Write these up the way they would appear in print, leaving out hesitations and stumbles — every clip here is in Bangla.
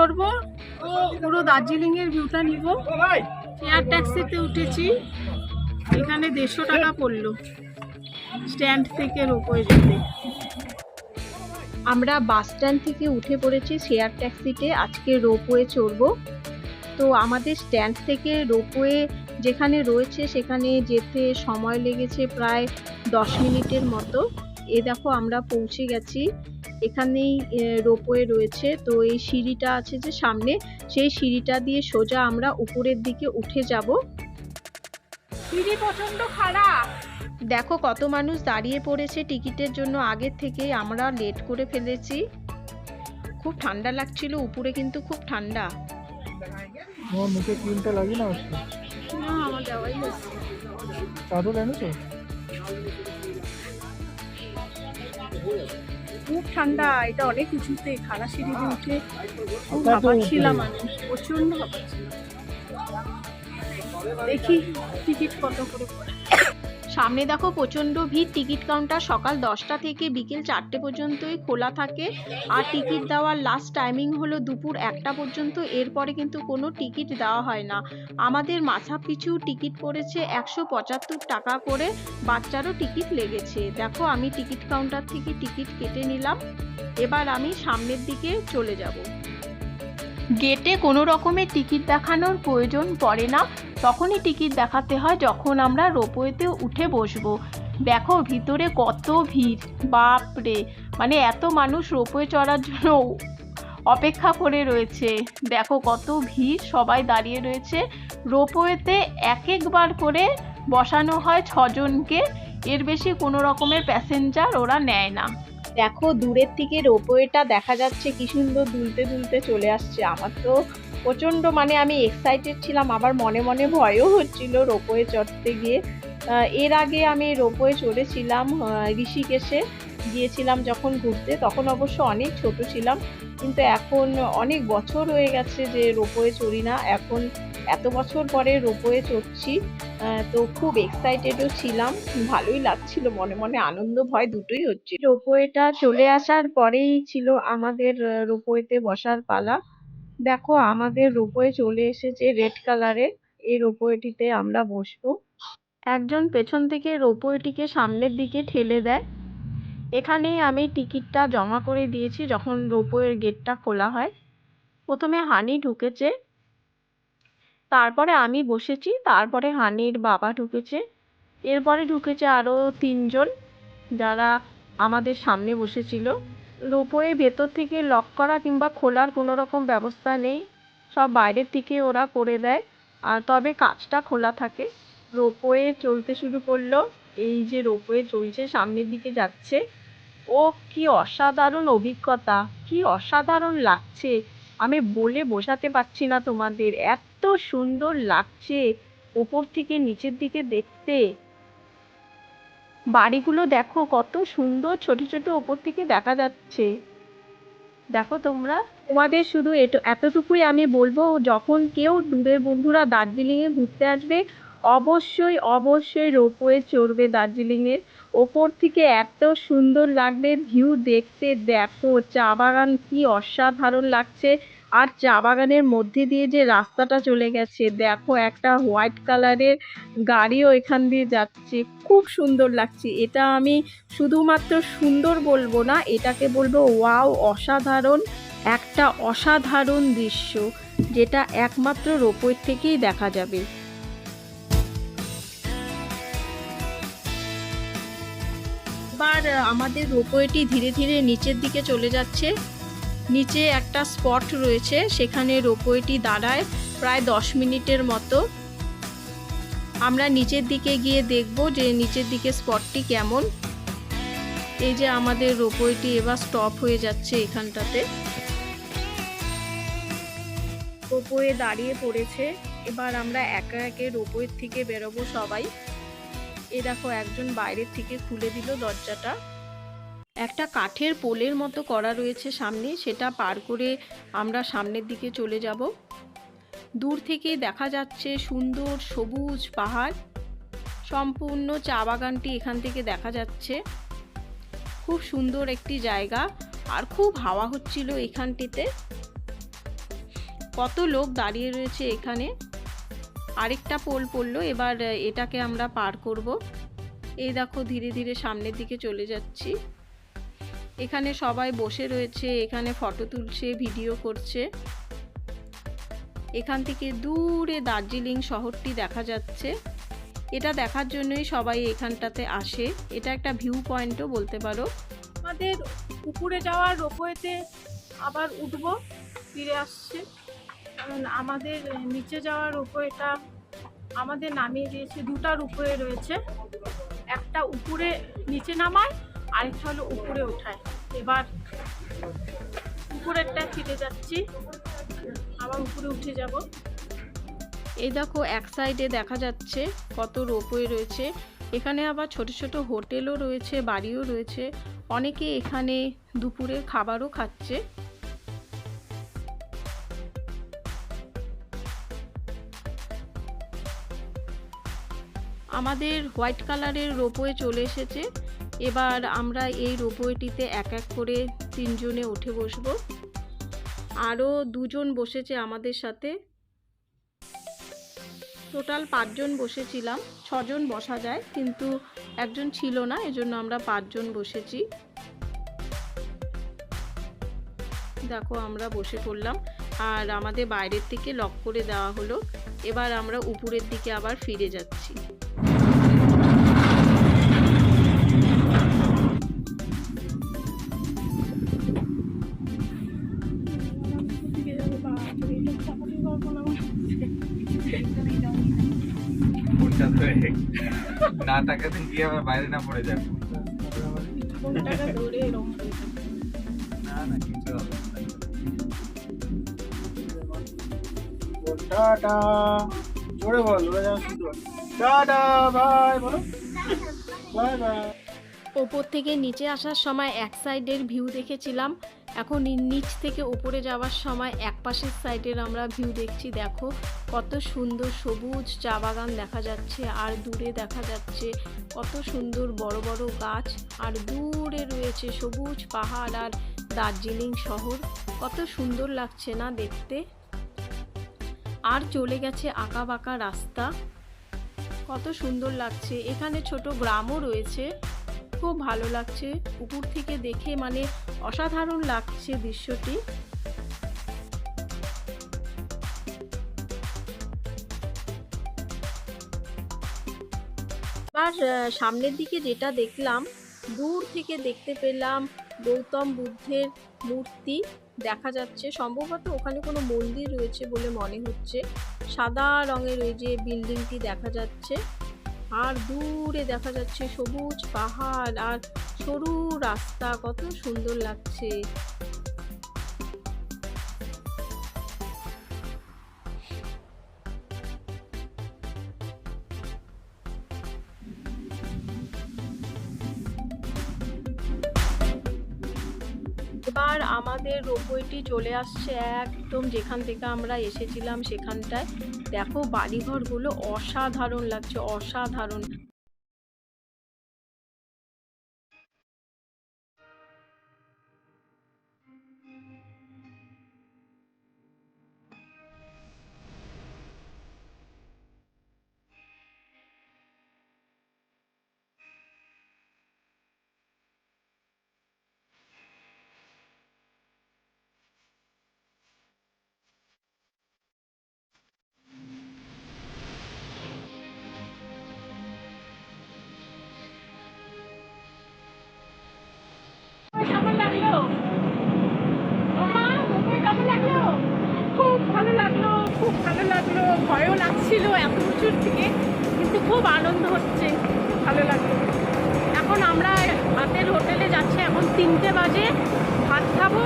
করব, পুরো দার্জিলিং এর ভিউটা নিব। এয়ার ট্যাক্সিতে উঠেছি, এখানে 150 টাকা পড়লো স্ট্যান্ড থেকে রোপওয়ে যেতে। আমরা বাস স্ট্যান্ড থেকে উঠে পড়েছি শেয়ার ট্যাক্সিতে, আজকে রোপওয়ে চড়বো। তো আমাদের স্ট্যান্ড থেকে রোপওয়ে যেখানে রয়েছে সেখানে যেতে সময় লেগেছে প্রায় 10 মিনিটের মতো। এ দেখো আমরা পৌঁছে গেছি, এখানেই রোপওয়ে রয়েছে। তো এই সিঁড়িটা আছে যে সামনে, সেই সিঁড়িটা দিয়ে সোজা আমরা উপরের দিকে উঠে যাব। সিঁড়ি প্রচন্ড খারাপ, দেখো কত মানুষ দাঁড়িয়ে পড়েছে টিকিটের জন্য আগের থেকে। আমরা লেট করে ফেলেছি, খুব ঠান্ডা লাগছিল উপরে, কিন্তু খুব ঠান্ডা। তোমার মুখে ক্রিমটা লাগি না আসছে? না, আমার দেওয়াই হচ্ছে। চাদর এনেছো? খুব ঠান্ডা, এটা অনেক উঁচুতে, খাড়া সিঁড়ি দিয়ে উঠে খুব হাঁপাচ্ছিলাম আমি, প্রচন্ড হাঁপাচ্ছিলাম। দেখি টিকিট কত করে পড়ে। সামনে দেখো প্রচন্ড ভিড়। টিকিট কাউন্টার সকাল 10টা থেকে বিকেল 4টে পর্যন্তই খোলা থাকে, আর টিকিট দেওয়ার লাস্ট টাইমিং হলো দুপুর 1টা পর্যন্ত। এরপরে কিন্তু কোনো টিকিট দেওয়া হয় না। আমাদের মাথা পিছু টিকিট পড়েছে 175 টাকা করে, বাচ্চারও টিকিট লেগেছে। দেখো আমি টিকিট কাউন্টার থেকে টিকিট কেটে নিলাম, এবার আমি সামনের দিকে চলে যাব। গেটে কোনো রকমের টিকিট দেখানোর প্রয়োজন পড়ে না, তখনই টিকিট দেখাতে হয় যখন আমরা রোপওয়েতে উঠে বসবো। দেখো ভিতরে কত ভিড়, বাপরে, মানে এত মানুষ রোপওয়ে চড়ার জন্য অপেক্ষা করে রয়েছে। দেখো কত ভিড়, সবাই দাঁড়িয়ে রয়েছে। রোপওয়েতে একবার করে বসানো হয় 6 জনকে, এর বেশি কোনো রকমের প্যাসেঞ্জার ওরা নেয় না। দেখো দূরের থেকে রোপওয়েটা দেখা যাচ্ছে, কি সুন্দর দুলতে দুলতে চলে আসছে। আমার তো প্রচণ্ড, মানে আমি এক্সাইটেড ছিলাম, আবার মনে মনে ভয়ও হচ্ছিল রোপওয়ে চড়তে গিয়ে। এর আগে আমি রোপওয়ে চড়েছিলাম, ঋষিকেশে গিয়েছিলাম যখন ঘুরতে, তখন অবশ্য অনেক ছোট ছিলাম, কিন্তু এখন অনেক বছর হয়ে গেছে যে রোপওয়ে চড়ি না। এখন এত বছর পরে রোপওয়ে চড়ছি, তো খুব এক্সাইটেডও ছিলাম, ভালোই লাগছিল, মনে মনে আনন্দ ভয় দুটোই হচ্ছিল। রোপওয়েটা চলে আসার পরেই ছিল আমাদের রোপওয়েতে বসার পালা। দেখো আমাদের রোপওয়ে চলে এসেছে রেড কালারের, এই রোপওয়েটিতে আমরা বসবো। একজন পেছন থেকে রোপওয়েটিকে সামনের দিকে ঠেলে দেয়। এখানেই আমি টিকিটটা জমা করে দিয়েছি যখন রোপওয়ের গেটটা খোলা হয়। প্রথমে হানি ঢুকেছে, তারপরে আমি বসেছি, তারপরে হানির বাবা ঢুকেছে, এরপরে ঢুকেছে আরও 3 জন যারা আমাদের সামনে বসেছিল। রোপওয়ে ভেতর থেকে লক করা কিংবা খোলার কোনো রকম ব্যবস্থা নেই, সব বাইরের থেকে ওরা করে দেয়, আর তবে কাঁচটা খোলা থাকে। রোপওয়ে চলতে শুরু করলো, এই যে রোপওয়ে চলছে, সামনের দিকে যাচ্ছে। ও কি অসাধারণ অভিজ্ঞতা, কি অসাধারণ লাগছে, আমি বলে বোঝাতে পারছি না তোমাদের, এত সুন্দর লাগছে ওপর থেকে নিচের দিকে দেখতে। বাড়িগুলো দেখো কত সুন্দর, ছোট ছোট ওপর থেকে দেখা যাচ্ছে। দেখো তোমরা, তোমাদের শুধু এতটুকুই আমি বলবো, যখন কেউ দূরের বন্ধুরা দার্জিলিংয়ে ঘুরতে আসবে, অবশ্যই অবশ্যই রোপওয়ে চড়বে দার্জিলিংয়ের। ওপর থেকে এত সুন্দর লাগবে ভিউ দেখতে। দেখো চা বাগান কি অসাধারণ লাগছে, আর চা বাগানের মধ্যে দিয়ে যে রাস্তাটা চলে গেছে, দেখো একটা হোয়াইট কালারের গাড়িও এখান দিয়ে যাচ্ছে, খুব সুন্দর লাগছে। এটা আমি শুধুমাত্র সুন্দর বলবো না, এটাকে বলবো ওয়াও, অসাধারণ একটা অসাধারণ দৃশ্য, যেটা একমাত্র রোপওয়ে থেকেই দেখা যাবে। এবার আমাদের রোপওয়েটি ধীরে ধীরে নিচের দিকে চলে যাচ্ছে। নিচে একটা স্পট রয়েছে, সেখানে রোপওয়েটি দাঁড়ায় প্রায় 10 মিনিটের মতো। আমরা নিচের দিকে গিয়ে দেখব যে নিচের দিকে স্পটটি কেমন। এই যে আমাদের রোপওয়েটি এবার স্টপ হয়ে যাচ্ছে এখানটাতে, রোপওয়ে দাঁড়িয়ে পড়েছে। এবার আমরা একে একে রোপওয়ে থেকে বেরোবো সবাই। এই দেখো একজন বাইরের থেকে খুলে দিল দরজাটা। একটা কাঠের পোলের মতো করা রয়েছে সামনে, সেটা পার করে আমরা সামনের দিকে চলে যাব। দূর থেকে দেখা যাচ্ছে সুন্দর সবুজ পাহাড়, সম্পূর্ণ চা বাগানটি এখান থেকে দেখা যাচ্ছে। খুব সুন্দর একটি জায়গা, আর খুব হাওয়া হচ্ছিল এখানটিতে। কত লোক দাঁড়িয়ে রয়েছে এখানে। আরেকটা পোল পড়লো, এবার এটাকে আমরা পার করব। এই দেখো ধীরে ধীরে সামনের দিকে চলে যাচ্ছি। এখানে সবাই বসে রয়েছে, এখানে ফটো তুলছে, ভিডিও করছে। এখান থেকে দূরে দার্জিলিং শহরটি দেখা যাচ্ছে। এটা দেখার জন্যই সবাই এখানটাতে আসে। এটা একটা ভিউ পয়েন্টও বলতে পারো। আমাদের উপরে যাওয়ার রোপওয়েতে আবার উঠবো, ফিরে আসছে। কারণ আমাদের নিচে যাওয়ার রোপওয়েটা আমাদের নামিয়ে দিয়েছে। দুটা রোপওয়ে রয়েছে, একটা উপরে নিচে নামায়, আরেকটা হলো উপরে ওঠায়। এবার উপরেরটা ফিরে যাচ্ছি, আবার উপরে উঠে যাব। এই দেখো এক সাইডে দেখা যাচ্ছে কত রোপওয়ে রয়েছে। এখানে আবার ছোট ছোট হোটেলও রয়েছে, বাড়িও রয়েছে। অনেকে এখানে দুপুরের খাবারও খাচ্ছে। আমাদের হোয়াইট কালারের রোপওয়ে চলে এসেছে। এবার আমরা এই রোপওয়েটিতে এক এক করে 3 জনে উঠে বসবো। আরও 2 জন বসেছে আমাদের সাথে। টোটাল 5 জন বসেছিলাম। 6 জন বসা যায়, কিন্তু একজন ছিল না, এজন্য আমরা 5 জন বসেছি। দেখো আমরা বসে পড়লাম, আর আমাদের বাইরের থেকে লক করে দেওয়া হলো। এবার আমরা উপরের দিকে আবার ফিরে যাচ্ছি। না তাকাতে গিয়ে আবার বাইরে না পড়ে যাবে। না না কিছু হবে না। টাটা, জোরে বল, ওরা যেন শুনতে পায়। টাটা, বাই বলো, বাই বাই। ওপর থেকে নিচে আসার সময় এক সাইডের ভিউ দেখেছিলাম, এখন নিচ থেকে উপরে যাওয়ার সময় এক পাশের সাইডের আমরা ভিউ দেখছি। দেখো কত সুন্দর সবুজ চা বাগান দেখা যাচ্ছে, আর দূরে দেখা যাচ্ছে কত সুন্দর বড় বড় গাছ, আর দূরে রয়েছে সবুজ পাহাড় আর দার্জিলিং শহর। কত সুন্দর লাগছে না দেখতে। আর চলে গেছে আঁকা বাঁকা রাস্তা, কত সুন্দর লাগছে। এখানে ছোট গ্রামও রয়েছে, খুব ভালো লাগছে। উপর থেকে দেখে মানে অসাধারণ লাগছে দৃশ্যটি। আর সামনের দিকে যেটা দেখলাম, দূর থেকে দেখতে পেলাম গৌতম বুদ্ধের মূর্তি দেখা যাচ্ছে। সম্ভবত ওখানে কোনো মন্দির রয়েছে বলে মনে হচ্ছে। সাদা রঙের ওই যে বিল্ডিংটি দেখা যাচ্ছে, আর দূরে দেখা যাচ্ছে সবুজ পাহাড় আর সরু রাস্তা, কত সুন্দর লাগছে। এবার আমাদের রোপওয়েটি চলে আসছে একদম যেখান থেকে আমরা এসেছিলাম সেখানটায়। দেখো বাড়িঘরগুলো অসাধারণ লাগছে, অসাধারণ। কেমন লাগলো? ওমা, রোপওয়ে কেমন লাগলো? খুব ভালো লাগলো, খুব ভালো লাগলো। ভয়ও লাগছিল এত উঁচুর থেকে, কিন্তু খুব আনন্দ হচ্ছে, খুব ভালো লাগলো। এখন আমরা ভাতের হোটেলে যাচ্ছি, এখন 3টে বাজে। ভাত খাবো,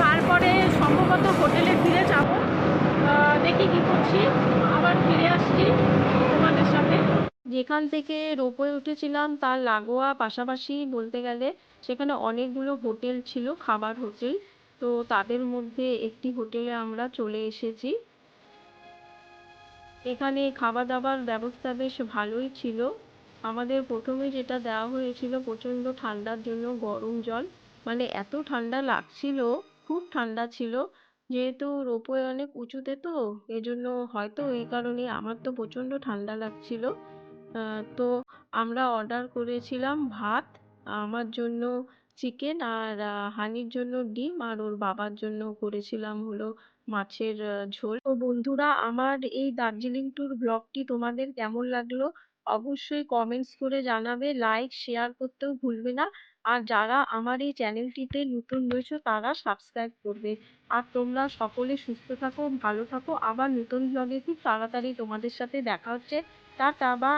তারপরে সম্ভবত হোটেলে ফিরে যাব। দেখি কি করছি, আবার ফিরে আসছি তোমাদের সাথে। যেখান থেকে রোপওয়ে উঠেছিলাম তার লাগোয়া পাশাপাশি বলতে গেলে সেখানে অনেকগুলো হোটেল ছিল, খাবার হোটেল। তো তাদের মধ্যে একটি হোটেলে আমরা চলে এসেছি। এখানে খাওয়া দাওয়ার ব্যবস্থা বেশ ভালোই ছিল। আমাদের প্রথমে যেটা দেওয়া হয়েছিল প্রচণ্ড ঠান্ডার জন্য গরম জল, মানে এত ঠান্ডা লাগছিল, খুব ঠান্ডা ছিল। যেহেতু রোপওয়ে অনেক উঁচুতে তো এজন্য হয়তো এই কারণে আমার তো প্রচণ্ড ঠান্ডা লাগছিল। তো আমরা অর্ডার করেছিলাম ভাত, আমার জন্য চিকেন আর হানির জন্য ডিম আর ওর বাবার জন্য করেছিলাম হলো মাছের ঝোল। তো বন্ধুরা, আমার এই দার্জিলিং ট্যুর ব্লগটি তোমাদের কেমন লাগলো অবশ্যই কমেন্টস করে জানাবে, লাইক শেয়ার করতেও ভুলবে না। আর যারা আমার এই চ্যানেলটিতে নতুন রয়েছে তারা সাবস্ক্রাইব করবে। আর তোমরা সকলে সুস্থ থাকো, ভালো থাকো। আবার নতুন ব্লগে খুব তাড়াতাড়ি তোমাদের সাথে দেখা হচ্ছে। Tata, by.